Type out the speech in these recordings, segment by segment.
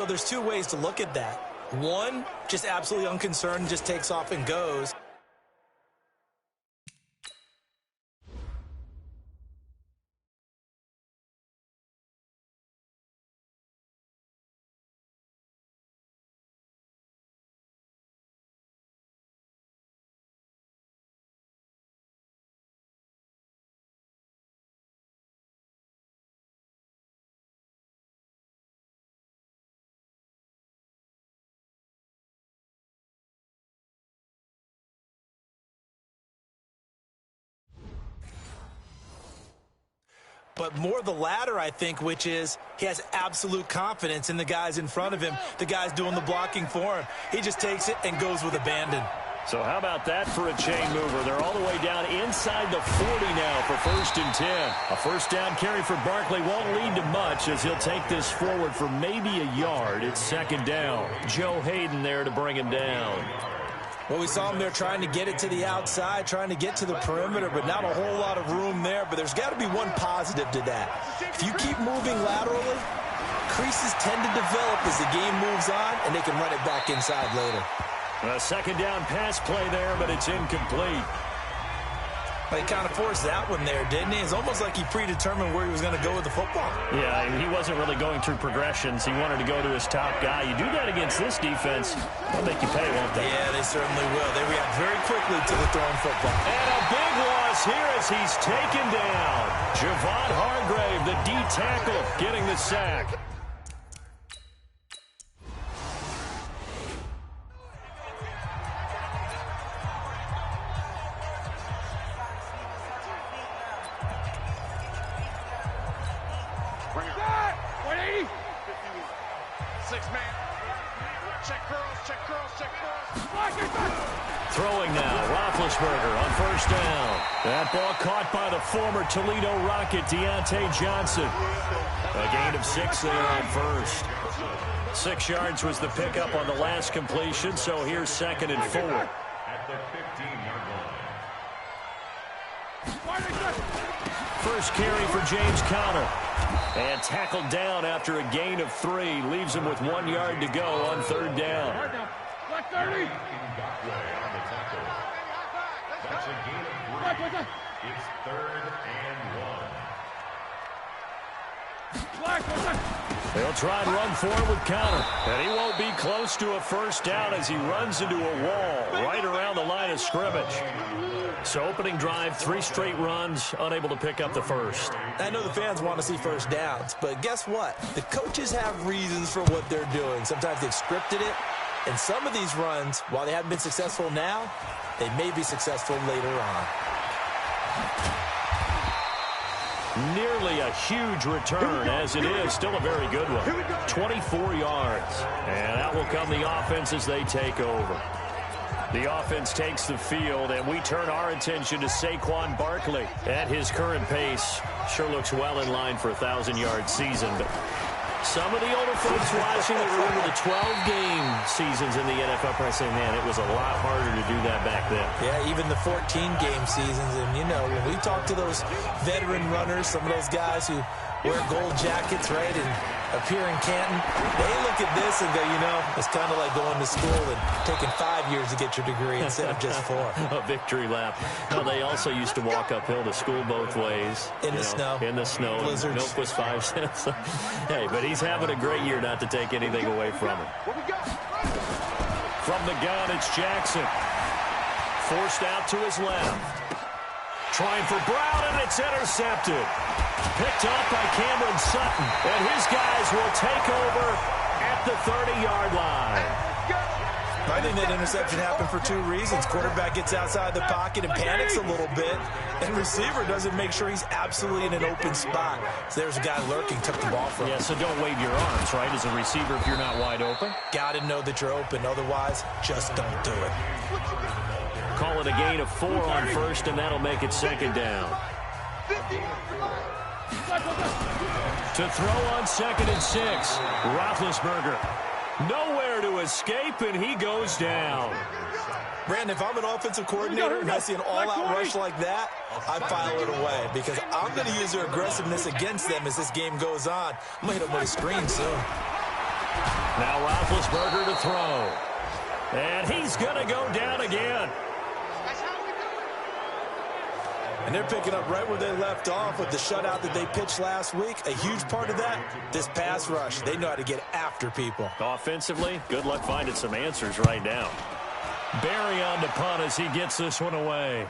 So there's two ways to look at that. One, just absolutely unconcerned, just takes off and goes. But more the latter, I think, which is he has absolute confidence in the guys in front of him, the guys doing the blocking for him. He just takes it and goes with abandon. So how about that for a chain mover? They're all the way down inside the 40 now for 1st and 10. A first down carry for Barkley won't lead to much as he'll take this forward for maybe a yard. It's 2nd down. Joe Hayden there to bring him down. Well, we saw him there trying to get it to the outside, trying to get to the perimeter, but not a whole lot of room there. But there's got to be one positive to that. If you keep moving laterally, creases tend to develop as the game moves on, and they can run it back inside later. A 2nd down pass play there, but it's incomplete. He kind of forced that one there, didn't he? It's almost like he predetermined where he was going to go with the football. Yeah, he wasn't really going through progressions. He wanted to go to his top guy. You do that against this defense, they'll make you pay, won't they? Yeah, they certainly will. They react very quickly to the thrown football. And a big loss here as he's taken down. Javon Hargrave, the D tackle, getting the sack. Throwing now, Roethlisberger on 1st down. That ball caught by the former Toledo Rocket, Deontay Johnson. A gain of 6 there on 1st. 6 yards was the pickup on the last completion, so here's 2nd and 4. At the 15-yard line. First carry for James Conner. And tackled down after a gain of 3. Leaves him with 1 yard to go on 3rd down. Black 30. That's a gain of 3. It's 3rd and 1. They'll try and run forward with Conner. And he won't be close to a 1st down as he runs into a wall right around the line of scrimmage. So opening drive, 3 straight runs, unable to pick up the 1st. I know the fans want to see 1st downs, but guess what? The coaches have reasons for what they're doing. Sometimes they've scripted it, and some of these runs, while they haven't been successful now, they may be successful later on. Nearly a huge return, as it is. Still a very good one. 24 yards. And out will come the offense as they take over. The offense takes the field, and we turn our attention to Saquon Barkley. At his current pace, sure looks well in line for a 1,000-yard season. But some of the older folks watching that remember the 12-game seasons in the NFL probably say, man, it was a lot harder to do that back then. Yeah, even the 14-game seasons. And, you know, when we talk to those veteran runners, some of those guys who wear gold jackets, right, and appear in Canton, they look at this and go, you know, it's kind of like going to school and taking 5 years to get your degree instead of just 4. A victory lap. Well, they also used to walk uphill to school both ways. In the snow. In the snow. Blizzards. Milk was 5 cents. Hey, but he's having a great year, not to take anything away from him. From the gun, it's Jackson. Forced out to his left. Trying for Brown, and it's intercepted. Picked up by Cameron Sutton. And his guys will take over at the 30-yard line. I think that interception happened for 2 reasons. Quarterback gets outside the pocket and panics a little bit, and receiver doesn't make sure he's absolutely in an open spot. So there's a guy lurking, took the ball from him. Yeah, so don't wave your arms, right, as a receiver if you're not wide open. Got to know that you're open. Otherwise, just don't do it. Call it a gain of 4 on 1st, and that'll make it 2nd down. To throw on 2nd and 6, Roethlisberger. Nowhere to escape, and he goes down. Brandon, if I'm an offensive coordinator and I see an all-out rush like that, I file it away because I'm going to use their aggressiveness against them as this game goes on. I'm going to hit them with a screen soon. Now Roethlisberger to throw. And he's going to go down again. And they're picking up right where they left off with the shutout that they pitched last week. A huge part of that, this pass rush. They know how to get after people. Offensively, good luck finding some answers right now. Barry on the punt as he gets this one away.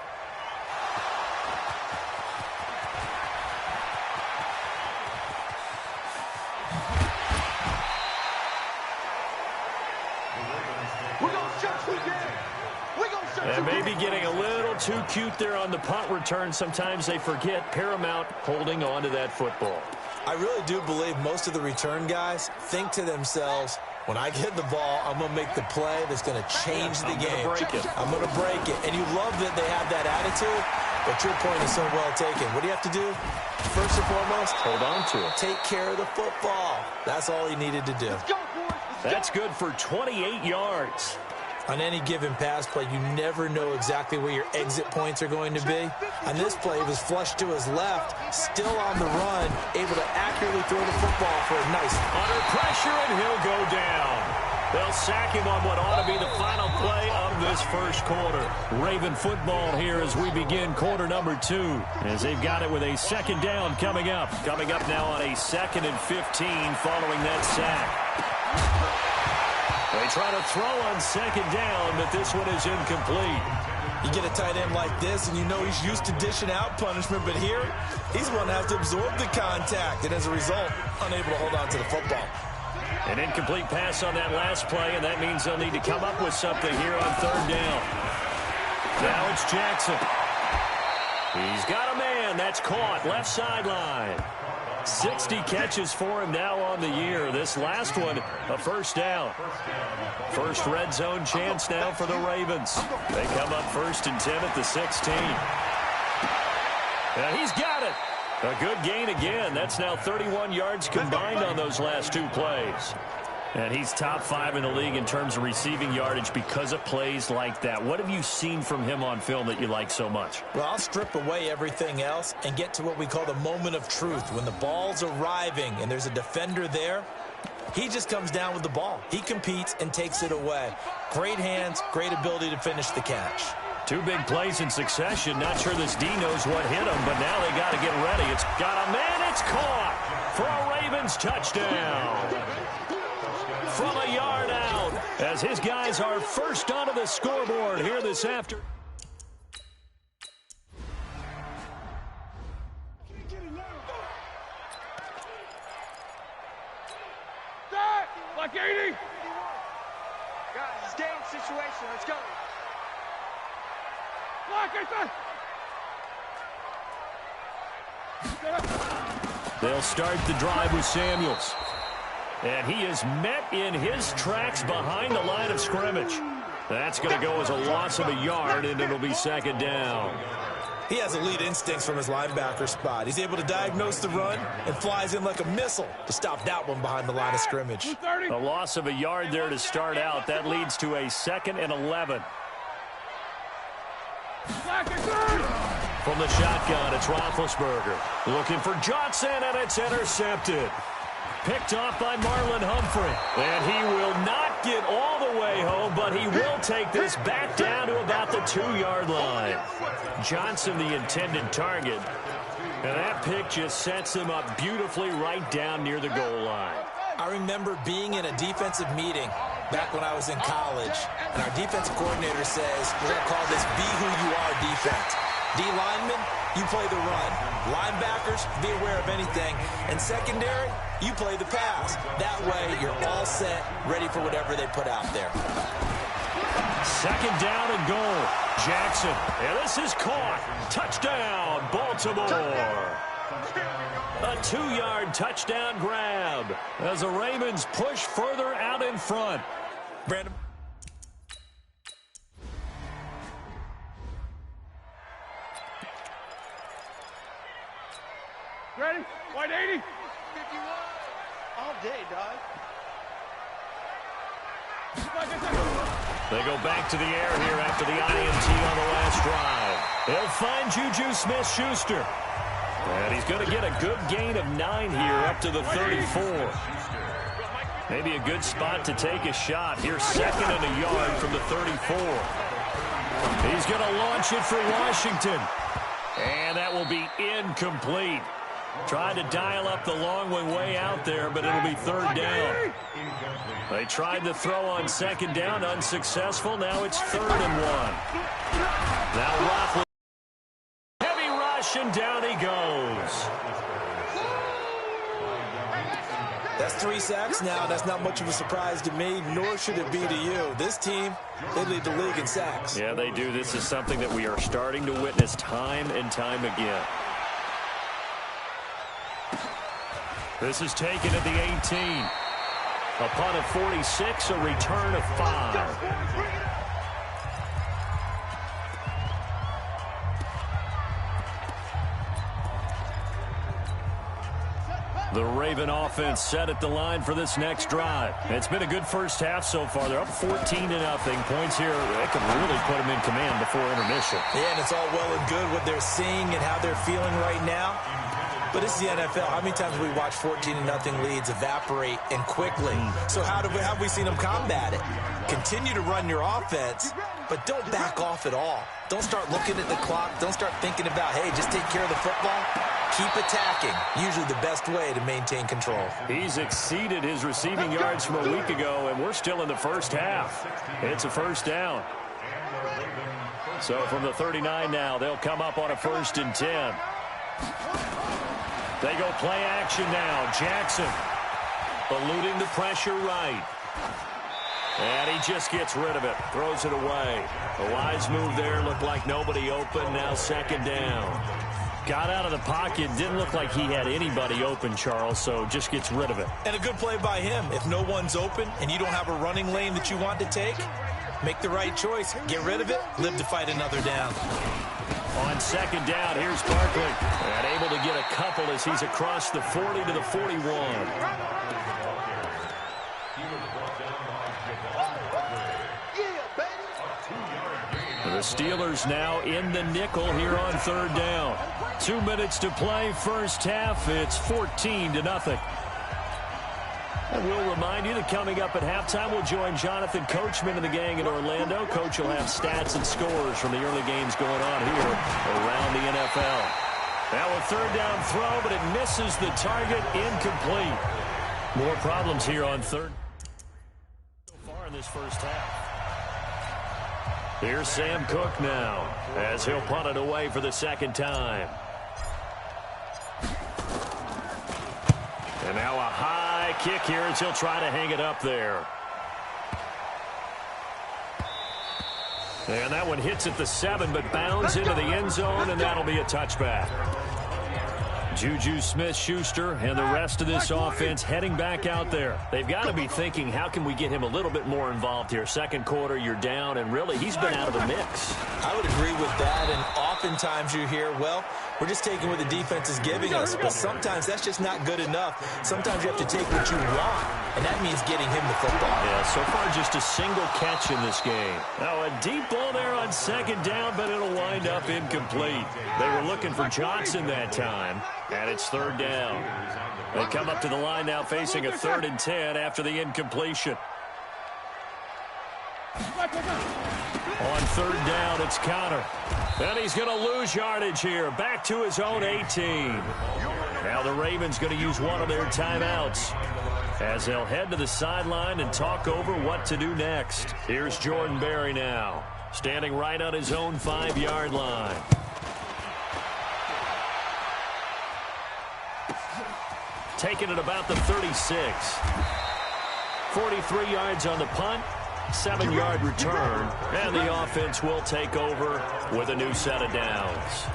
And maybe getting a little too cute there on the punt return. Sometimes they forget paramount holding on to that football. I really do believe most of the return guys think to themselves, when I get the ball, I'm going to make the play that's going to change the game. I'm going to break it. And you love that they have that attitude, but your point is so well taken. What do you have to do? First and foremost, hold on to it. Take care of the football. That's all he needed to do. That's good for 28 yards. On any given pass play, you never know exactly where your exit points are going to be. On this play, he was flushed to his left, still on the run, able to accurately throw the football for a nice. Under pressure, and he'll go down. They'll sack him on what ought to be the final play of this first quarter. Raven football here as we begin quarter number 2. As they've got it with a second down coming up. Coming up now on a 2nd and 15 following that sack. They try to throw on second down, but this one is incomplete. You get a tight end like this, and you know he's used to dishing out punishment, but here, he's going to have to absorb the contact, and as a result, unable to hold on to the football. An incomplete pass on that last play, and that means they'll need to come up with something here on third down. Now it's Jackson. He's got a man. That's caught. Left sideline. 60 catches for him now on the year. This last one, a first down. First red zone chance now for the Ravens. They come up 1st and 10 at the 16. Now he's got it. A good gain again. That's now 31 yards combined on those last 2 plays. And he's top 5 in the league in terms of receiving yardage because of plays like that. What have you seen from him on film that you like so much? Well, I'll strip away everything else and get to what we call the moment of truth. When the ball's arriving and there's a defender there, he just comes down with the ball. He competes and takes it away. Great hands, great ability to finish the catch. 2 big plays in succession. Not sure this D knows what hit him, but now they got to get ready. It's got a man. It's caught for a Ravens touchdown. From a yard out, as his guys are first onto the scoreboard here this afternoon. Like 80. Guys, it's game situation. Let's go. They'll start the drive with Samuels. And he is met in his tracks behind the line of scrimmage. That's going to go as a loss of a yard, and it'll be second down. He has elite instincts from his linebacker spot. He's able to diagnose the run and flies in like a missile to stop that one behind the line of scrimmage. A loss of a yard there to start out. That leads to a 2nd and 11. From the shotgun, it's Roethlisberger. Looking for Johnson, and it's intercepted. Picked off by Marlon Humphrey. And he will not get all the way home, but he will take this back down to about the 2-yard line. Johnson, the intended target. And that pick just sets him up beautifully right down near the goal line. I remember being in a defensive meeting back when I was in college, and our defensive coordinator says, we're going to call this be who you are defense. D linemen, you play the run. Linebackers, be aware of anything. And secondary, you play the pass. That way, you're all set, ready for whatever they put out there. Second down and goal. Jackson. And this is caught. Touchdown, Baltimore. A 2-yard touchdown grab as the Ravens push further out in front. Brandon. Ready? White 80. 51. All day, dog. They go back to the air here after the INT on the last drive. They'll find Juju Smith-Schuster. And he's going to get a good gain of 9 here up to the 34. Maybe a good spot to take a shot. Here's 2nd and a yard from the 34. He's going to launch it for Washington. And that will be incomplete. Tried to dial up the long one way out there, but it'll be 3rd down. They tried to throw on 2nd down, unsuccessful. Now it's 3rd and 1. Now Roethlisberger. Heavy rush, and down he goes. That's 3 sacks now. That's not much of a surprise to me, nor should it be to you. This team, they lead the league in sacks. Yeah, they do. This is something that we are starting to witness time and time again. This is taken at the 18. A punt of 46, a return of 5. The Raven offense set at the line for this next drive. It's been a good first half so far. They're up 14-0. Points here, they can really put them in command before intermission. Yeah, and it's all well and good what they're seeing and how they're feeling right now. But it's the NFL. How many times have we watched 14-0 leads evaporate and quickly? So how have we seen them combat it? Continue to run your offense, but don't back off at all. Don't start looking at the clock. Don't start thinking about, hey, just take care of the football. Keep attacking. Usually the best way to maintain control. He's exceeded his receiving yards from a week ago, and we're still in the first half. It's a 1st down. So from the 39 now, they'll come up on a 1st and 10. They go play action now. Jackson eluding the pressure right. And he just gets rid of it. Throws it away. A wise move there. Looked like nobody open. Now 2nd down. Got out of the pocket. Didn't look like he had anybody open, Charles, so just gets rid of it. And a good play by him. If no one's open and you don't have a running lane that you want to take, make the right choice. Get rid of it. Live to fight another down. On 2nd down, here's Barkley. And able to get a couple as he's across the 40 to the 41. The Steelers now in the nickel here on 3rd down. 2 minutes to play, first half. It's 14-0. And we'll remind you that coming up at halftime, we'll join Jonathan Coachman and the gang in Orlando. Coach will have stats and scores from the early games going on here around the NFL. Now a 3rd down throw, but it misses the target, incomplete. More problems here on 3rd. So far in this first half. Here's Sam Cook now, as he'll punt it away for the 2nd time. And now a high kick here as he'll try to hang it up there. And that one hits at the 7, but bounds into the end zone, and that'll be a touchback. Juju Smith-Schuster and the rest of this offense heading back out there. They've got to be thinking, how can we get him a little bit more involved here? 2nd quarter, you're down, and really, he's been out of the mix. I would agree with that, and oftentimes you hear, well, we're just taking what the defense is giving us, but sometimes that's just not good enough. Sometimes you have to take what you want, and that means getting him the football. Yeah, so far just a single catch in this game. Now a deep ball there on 2nd down, but it'll wind up incomplete. They were looking for Johnson that time, and it's 3rd down. They come up to the line now facing a 3rd and 10 after the incompletion. On 3rd down, it's Connor. And he's going to lose yardage here. Back to his own 18. Now the Ravens going to use one of their timeouts as they'll head to the sideline and talk over what to do next. Here's Jordan Berry now, standing right on his own 5-yard line. Taking it about the 36. 43 yards on the punt. 7-yard return, and the offense will take over with a new set of downs.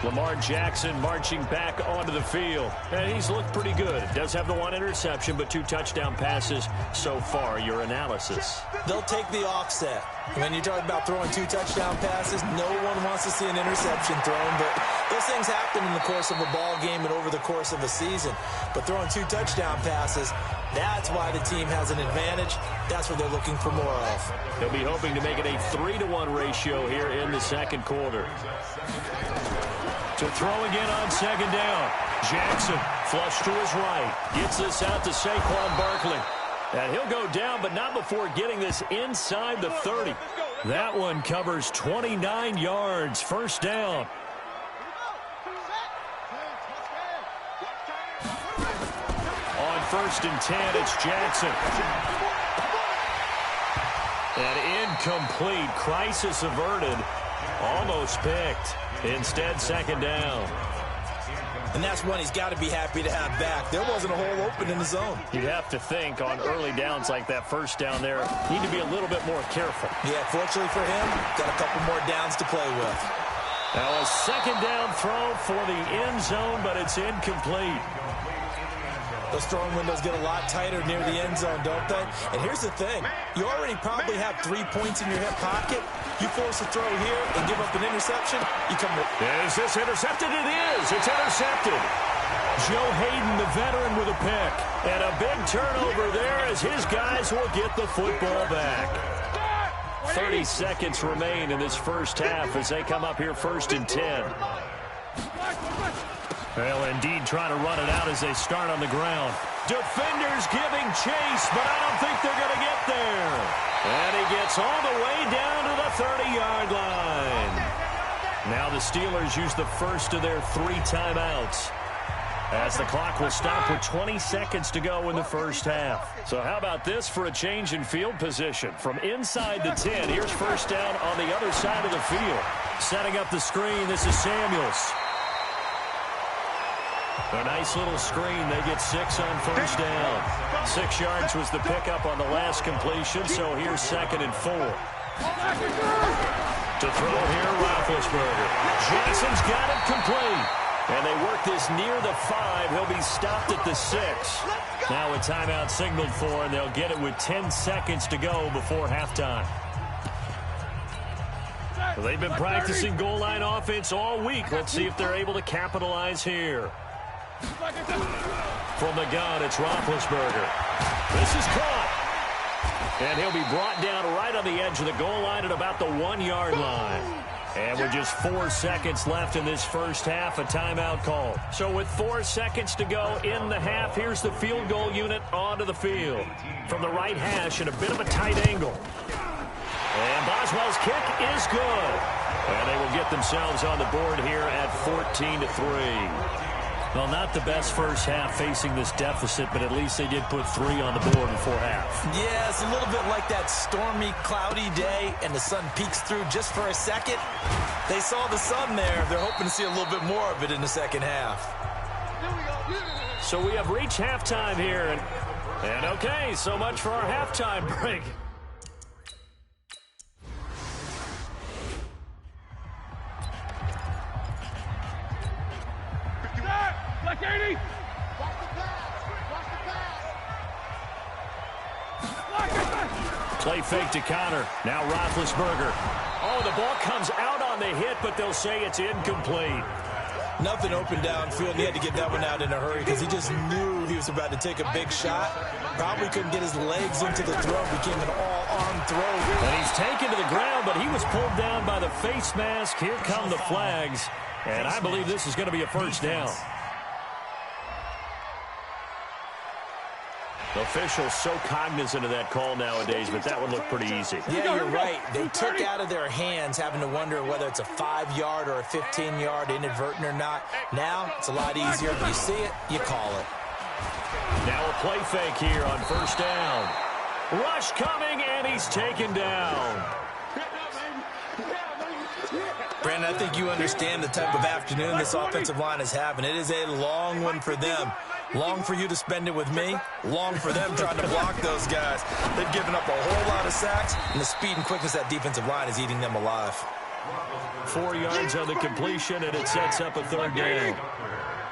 Lamar Jackson marching back onto the field, and he's looked pretty good. Does have the 1 interception, but 2 touchdown passes so far. Your analysis? They'll take the offset. When you talk about throwing 2 touchdown passes, no one wants to see an interception thrown, but those things happen in the course of a ball game and over the course of a season. But throwing 2 touchdown passes, that's why the team has an advantage. That's what they're looking for more of. They'll be hoping to make it a 3-to-1 ratio here in the 2nd quarter. To throw again on 2nd down. Jackson flush to his right. Gets this out to Saquon Barkley. And he'll go down, but not before getting this inside the 30. That one covers 29 yards. First down. On 1st and 10, it's Jackson. And incomplete. Crisis averted. Almost picked. Instead, 2nd down. And that's one he's got to be happy to have back. There wasn't a hole open in the zone. You'd have to think on early downs like that, first down there, need to be a little bit more careful. Yeah, fortunately for him, got a couple more downs to play with. Now a 2nd down throw for the end zone, but it's incomplete. Those throwing windows get a lot tighter near the end zone, don't they? And here's the thing. You already probably have 3 points in your hip pocket. You force a throw here and give up an interception, you come with... Is this intercepted? It is. It's intercepted. Joe Hayden, the veteran, with a pick. And a big turnover there as his guys will get the football back. 30 seconds remain in this first half as they come up here 1st and 10. Well, indeed, trying to run it out as they start on the ground. Defenders giving chase, but I don't think they're going to get there. And he gets all the way down to the 30-yard line. Now the Steelers use the first of their 3 timeouts, as the clock will stop with 20 seconds to go in the first half. So how about this for a change in field position? From inside the 10, here's first down on the other side of the field. Setting up the screen, this is Samuels. A nice little screen. They get 6 on first down. 6 yards was the pickup on the last completion, so here's 2nd and 4. To throw here, Roethlisberger. Johnson's got it complete. And they work this near the 5. He'll be stopped at the 6. Now a timeout signaled for, and they'll get it with 10 seconds to go before halftime. Well, they've been practicing goal line offense all week. Let's see if they're able to capitalize here. From the gun, it's Roethlisberger. This is caught. And he'll be brought down right on the edge of the goal line at about the 1-yard line. And with just 4 seconds left in this first half, a timeout call. So with 4 seconds to go in the half, here's the field goal unit onto the field. From the right hash at a bit of a tight angle. And Boswell's kick is good. And they will get themselves on the board here at 14-3. Well, not the best first half facing this deficit, but at least they did put 3 on the board before half. Yeah, it's a little bit like that stormy, cloudy day, and the sun peeks through just for a second. They saw the sun there. They're hoping to see a little bit more of it in the second half. So we have reached halftime here. And okay, so much for our halftime break. Black 80! Play fake to Connor. Now Roethlisberger. Oh, the ball comes out on the hit, but they'll say it's incomplete. Nothing open downfield, and he had to get that one out in a hurry because he just knew he was about to take a big shot. Probably couldn't get his legs into the throw. Became an all-arm throw. And he's taken to the ground, but he was pulled down by the face mask. Here come the flags. And I believe this is going to be a first down. Officials so cognizant of that call nowadays, but that one looked pretty easy. Yeah, you're right. They took out of their hands having to wonder whether it's a 5-yard or a 15-yard inadvertent or not. Now, it's a lot easier. You see it, you call it. Now a play fake here on first down. Rush coming, and he's taken down. Brandon, I think you understand the type of afternoon this offensive line is having. It is a long one for them. Long for you to spend it with me. Long for them trying to block those guys. They've given up a whole lot of sacks, and the speed and quickness of that defensive line is eating them alive. 4 yards on the completion, and it sets up a third down.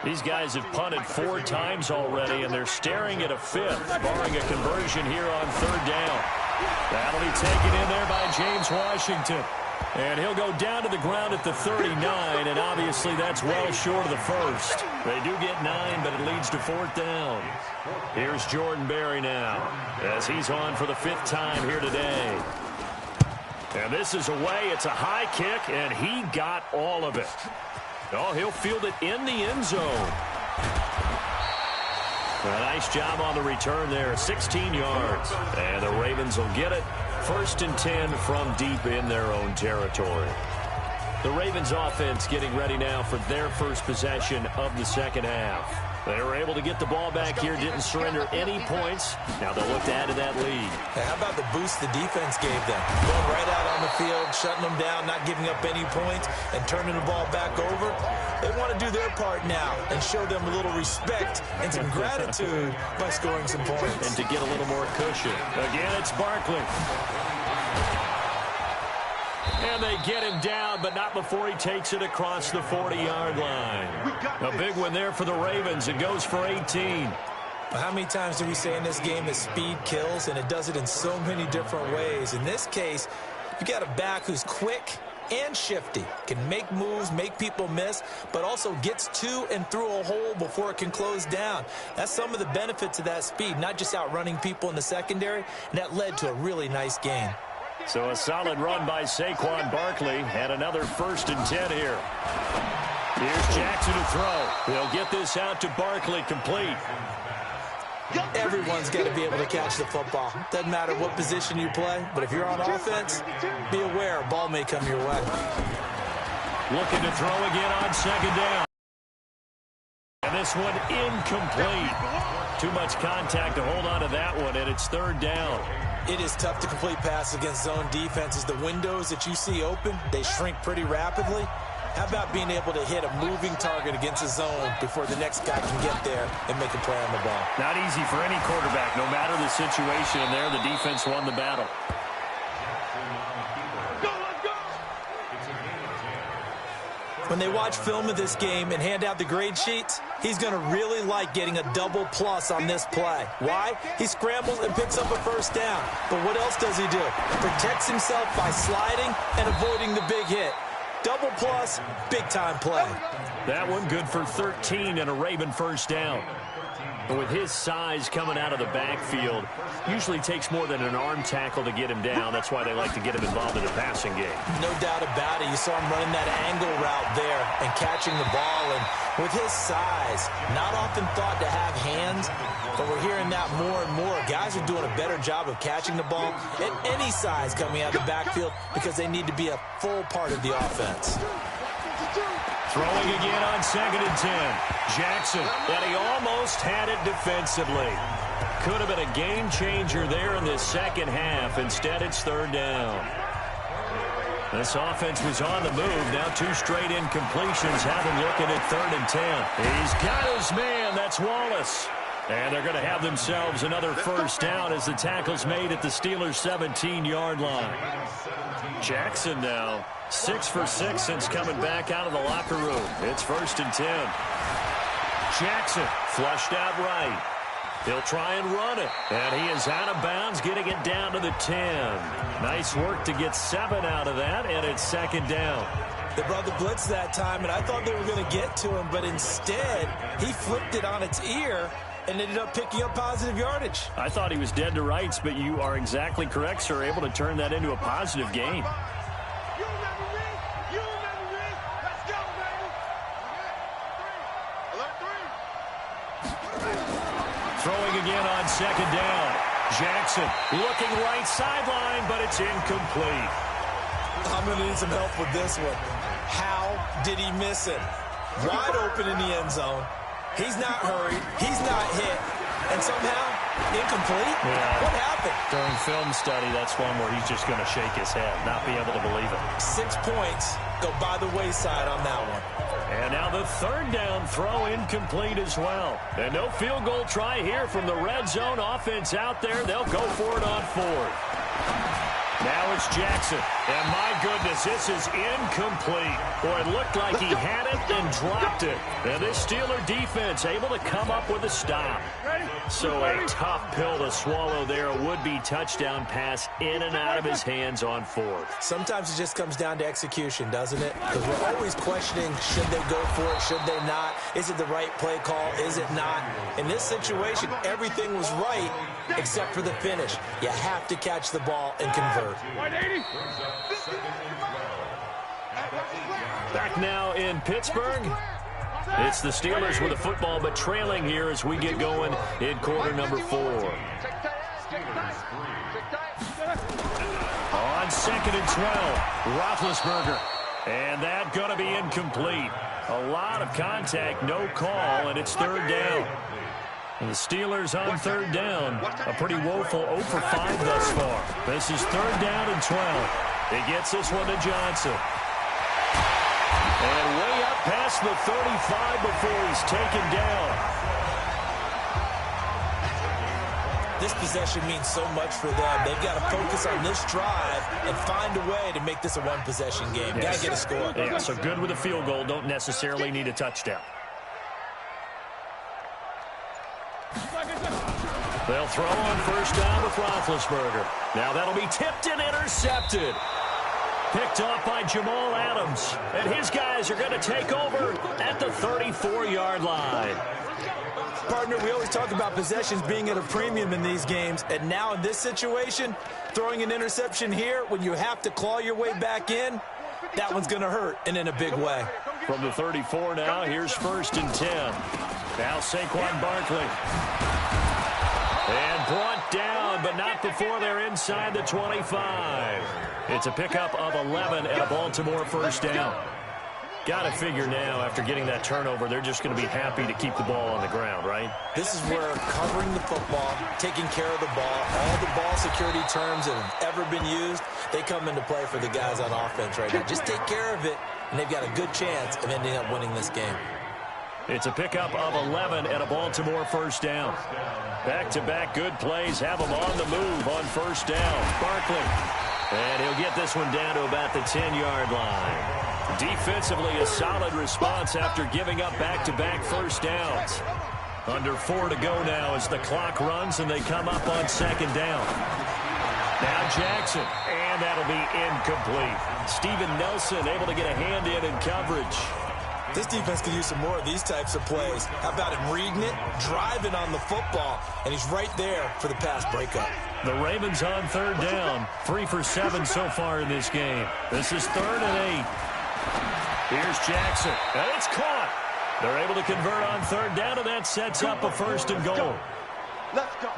These guys have punted 4 times already, and they're staring at a 5th, barring a conversion here on third down. That'll be taken in there by James Washington. And he'll go down to the ground at the 39, and obviously that's well short of the first. They do get 9, but it leads to 4th down. Here's Jordan Berry now, as he's on for the 5th time here today. And this is away. It's a high kick, and he got all of it. Oh, he'll field it in the end zone. A nice job on the return there, 16 yards. And the Ravens will get it. 1st and 10 from deep in their own territory. The Ravens offense getting ready now for their first possession of the second half. They were able to get the ball back here, didn't surrender any points. Now they'll look to add to that lead. Hey, how about the boost the defense gave them? Going right out on the field, shutting them down, not giving up any points, and turning the ball back over. They want to do their part now and show them a little respect and some gratitude by scoring some points. And to get a little more cushion. Again, it's Barkley. And they get him down, but not before he takes it across the 40-yard line. A big one there for the Ravens. It goes for 18. How many times do we say in this game that speed kills, and it does it in so many different ways? In this case, you got a back who's quick and shifty, can make moves, make people miss, but also gets to and through a hole before it can close down. That's some of the benefits of that speed, not just outrunning people in the secondary, and that led to a really nice game. So a solid run by Saquon Barkley, and another 1st and 10 here. Here's Jackson to throw. He'll get this out to Barkley, complete. Everyone's got to be able to catch the football. Doesn't matter what position you play, but if you're on offense, be aware a ball may come your way. Looking to throw again on 2nd down. And this one incomplete. Too much contact to hold on to that one, and it's 3rd down. It is tough to complete passes against zone defenses. The windows that you see open, they shrink pretty rapidly. How about being able to hit a moving target against a zone before the next guy can get there and make a play on the ball? Not easy for any quarterback, no matter the situation. And there, the defense won the battle. When they watch film of this game and hand out the grade sheets, he's going to really like getting a double plus on this play. Why? He scrambles and picks up a 1st down. But what else does he do? Protects himself by sliding and avoiding the big hit. Double plus, big-time play. That one good for 13 and a Raven 1st down. But with his size coming out of the backfield, usually takes more than an arm tackle to get him down. That's why they like to get him involved in the passing game. No doubt about it. You saw him running that angle route there and catching the ball. And with his size, not often thought to have hands, but we're hearing that more and more. Guys are doing a better job of catching the ball at any size coming out of the backfield because they need to be a full part of the offense. Throwing again on 2nd and 10. Jackson, and he almost had it defensively. Could have been a game changer there in this second half. Instead, it's 3rd down. This offense was on the move. Now 2 straight incompletions have him looking at 3rd and 10. He's got his man. That's Wallace. And they're going to have themselves another 1st down as the tackle's made at the Steelers' 17-yard line. Jackson now 6 for 6 since coming back out of the locker room. It's 1st and 10. Jackson flushed out right. He'll try and run it. And he is out of bounds, getting it down to the 10. Nice work to get 7 out of that, and it's 2nd down. They brought the blitz that time, and I thought they were going to get to him, but instead he flipped it on its ear and ended up picking up positive yardage. I thought he was dead to rights, but you are exactly correct, sir. Able to turn that into a positive gain. Throwing again on 2nd down. Jackson looking right sideline, but it's incomplete. I'm going to need some help with this one. How did he miss it? Wide open in the end zone. He's not hurried. He's not hit. And somehow, incomplete? Yeah. What happened? During film study, that's one where he's just going to shake his head, not be able to believe it. 6 points go by the wayside on that one. And now the 3rd down throw incomplete as well. And no field goal try here from the red zone offense out there. They'll go for it on 4th. Now it's Jackson. And my goodness, this is incomplete. Boy, it looked like he had it and dropped it. And this Steeler defense able to come up with a stop. So a tough pill to swallow there. A would-be touchdown pass in and out of his hands on 4th. Sometimes it just comes down to execution, doesn't it? Because we're always questioning, should they go for it, should they not? Is it the right play call, is it not? In this situation, everything was right except for the finish. You have to catch the ball and convert. Back now in Pittsburgh. It's the Steelers with the football, but trailing here as we get going in quarter number 4. On 2nd and 12, Roethlisberger. And that going to be incomplete. A lot of contact, no call, and it's 3rd down. And the Steelers on 3rd down, a pretty woeful 0 for 5 thus far. This is 3rd down and 12. He gets this one to Johnson. And way up past the 35 before he's taken down. This possession means so much for them. They've got to focus on this drive and find a way to make this a one-possession game. Got to get a score. Yeah, so good with a field goal. Don't necessarily need a touchdown. They'll throw on 1st down with Roethlisberger. Now that'll be tipped and intercepted. Picked off by Jamal Adams. And his guys are going to take over at the 34-yard line. Partner, we always talk about possessions being at a premium in these games, and now in this situation, throwing an interception here when you have to claw your way back in, that one's going to hurt, and in a big way. From the 34 now, here's 1st and 10. Now Saquon Barkley. And brought down, but not before they're inside the 25. It's a pickup of 11 and a Baltimore 1st down. Got to figure now, after getting that turnover, they're just going to be happy to keep the ball on the ground, right? This is where covering the football, taking care of the ball, all the ball security terms that have ever been used, they come into play for the guys on offense right now. Just take care of it, and they've got a good chance of ending up winning this game. It's a pickup of 11 and a Baltimore 1st down. Back-to-back good plays have them on the move on 1st down. Barkley. And he'll get this one down to about the 10-yard line. Defensively, a solid response after giving up back-to-back 1st downs. Under 4 to go now as the clock runs and they come up on 2nd down. Now Jackson, and that'll be incomplete. Steven Nelson able to get a hand in coverage. This defense could use some more of these types of plays. How about him reading it, driving on the football, and he's right there for the pass breakup. The Ravens on 3rd down, 3 for 7 so far in this game. This is 3rd and 8. Here's Jackson, and it's caught. They're able to convert on 3rd down, and that sets up a 1st and goal. Let's go.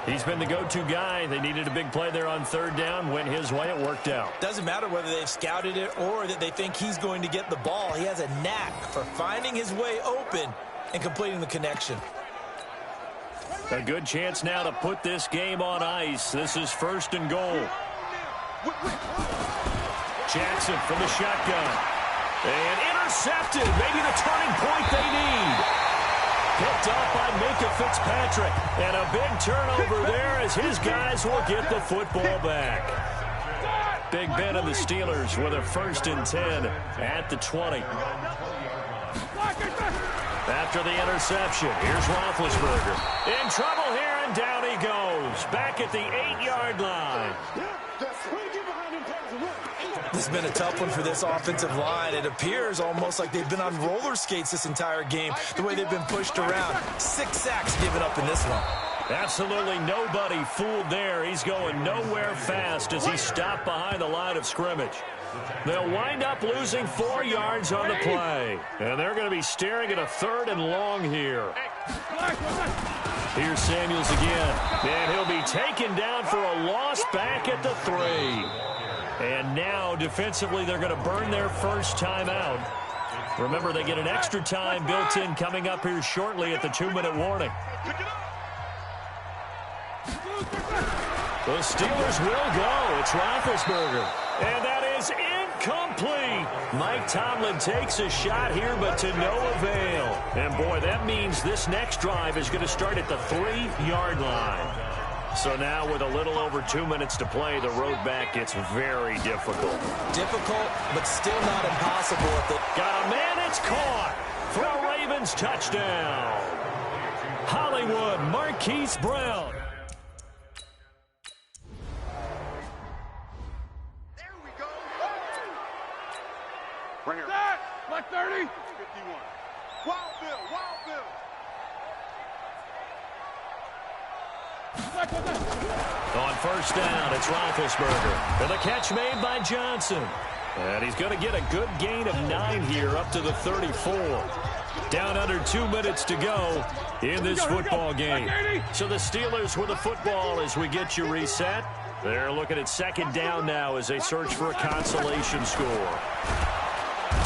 He's been the go-to guy. They needed a big play there on 3rd down. Went his way. It worked out. Doesn't matter whether they've scouted it or that they think he's going to get the ball. He has a knack for finding his way open and completing the connection. A good chance now to put this game on ice. This is 1st and goal. Jackson from the shotgun. And intercepted. Maybe the turning point they need. Picked off by Minka Fitzpatrick. And a big turnover there as his guys will get the football back. Big Ben and the Steelers with a 1st and 10 at the 20. After the interception, here's Roethlisberger. In trouble here, and down he goes. Back at the 8-yard line. This has been a tough one for this offensive line. It appears almost like they've been on roller skates this entire game, the way they've been pushed around. 6 sacks given up in this one. Absolutely nobody fooled there. He's going nowhere fast as he stopped behind the line of scrimmage. They'll wind up losing 4 yards on the play. And they're going to be staring at a 3rd and long here. Here's Samuels again. And he'll be taken down for a loss back at the 3. And now, defensively, they're going to burn their first timeout. Remember, they get an extra time built in coming up here shortly at the 2-minute warning. The Steelers will go. It's Roethlisberger. And that is incomplete. Mike Tomlin takes a shot here, but to no avail. And, boy, that means this next drive is going to start at the 3-yard line. So now with a little over 2 minutes to play, the road back gets very difficult. Difficult, but still not impossible. If they got a man, it's caught for a Ravens touchdown. Hollywood, Marquise Brown. There we go. Right here. That, my 30. 51. Wild Bill, Wild Bill. On 1st down, it's Roethlisberger. And the catch made by Johnson. And he's going to get a good gain of 9 here up to the 34. Down under 2 minutes to go in this football game. So the Steelers with the football as we get you reset. They're looking at second down now as they search for a consolation score.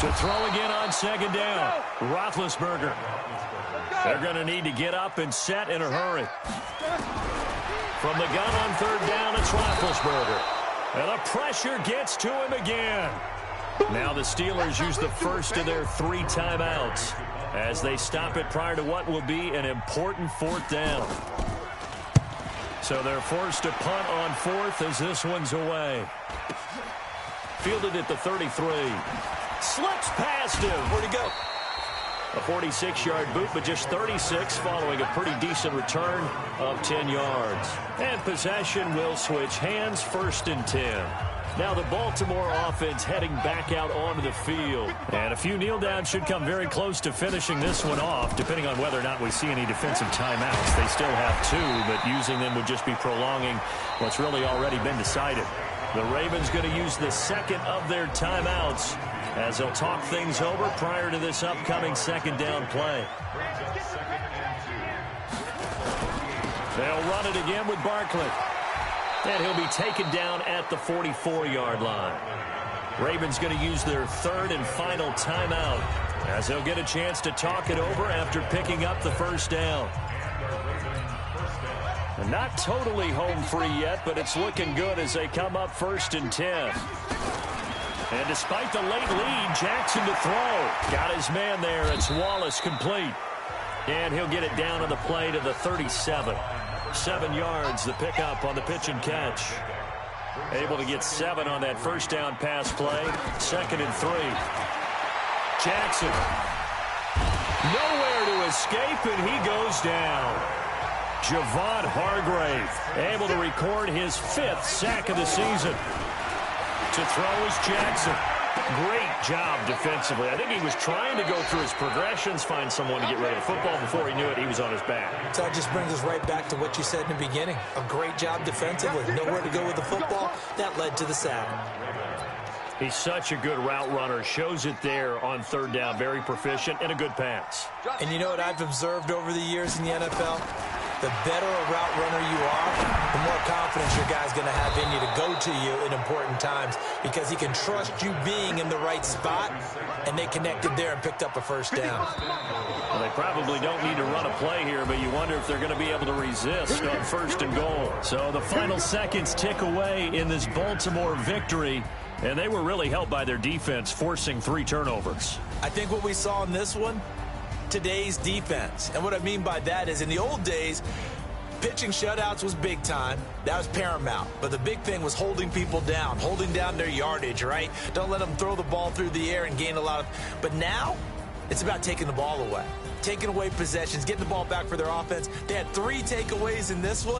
To throw again on second down, Roethlisberger. They're going to need to get up and set in a hurry. From the gun on third down, it's Roethlisberger. And the pressure gets to him again. Now the Steelers use the first of their 3 timeouts as they stop it prior to what will be an important 4th down. So they're forced to punt on 4th as this one's away. Fielded at the 33. Slips past him. Where'd he go? A 46-yard boot, but just 36 following a pretty decent return of 10 yards. And possession will switch hands, 1st and 10. Now the Baltimore offense heading back out onto the field. And a few kneel downs should come very close to finishing this one off, depending on whether or not we see any defensive timeouts. They still have 2, but using them would just be prolonging what's really already been decided. The Ravens going to use the second of their timeouts as they'll talk things over prior to this upcoming second down play. They'll run it again with Barkley. And he'll be taken down at the 44-yard line. Ravens going to use their 3rd and final timeout as they'll get a chance to talk it over after picking up the 1st down. And not totally home free yet, but it's looking good as they come up 1st and 10. And despite the late lead, Jackson to throw. Got his man there. It's Wallace complete. And he'll get it down on the play to the 37. 7 yards, the pickup on the pitch and catch. Able to get 7 on that 1st down pass play. 2nd and 3. Jackson. Nowhere to escape, and he goes down. Javon Hargrave able to record his 5th sack of the season. To throw is Jackson. Great job defensively. I think he was trying to go through his progressions, find someone to get rid of the football. Before he knew it, he was on his back. So that just brings us right back to what you said in the beginning. A great job defensively. Nowhere to go with the football. That led to the sack. He's such a good route runner. Shows it there on 3rd down. Very proficient and a good pass. And you know what I've observed over the years in the NFL? The better a route runner you are, the more confidence your guy's going to have in you to go to you in important times because he can trust you being in the right spot, and they connected there and picked up a 1st down. Well, they probably don't need to run a play here, but you wonder if they're going to be able to resist on 1st and goal. So the final seconds tick away in this Baltimore victory, and they were really helped by their defense, forcing 3 turnovers. I think what we saw in this one, today's defense. And what I mean by that is in the old days, pitching shutouts was big time. That was paramount. But the big thing was holding people down, holding down their yardage, right? Don't let them throw the ball through the air and gain a lot of... But now, it's about taking the ball away. Taking away possessions, getting the ball back for their offense. They had 3 takeaways in this one.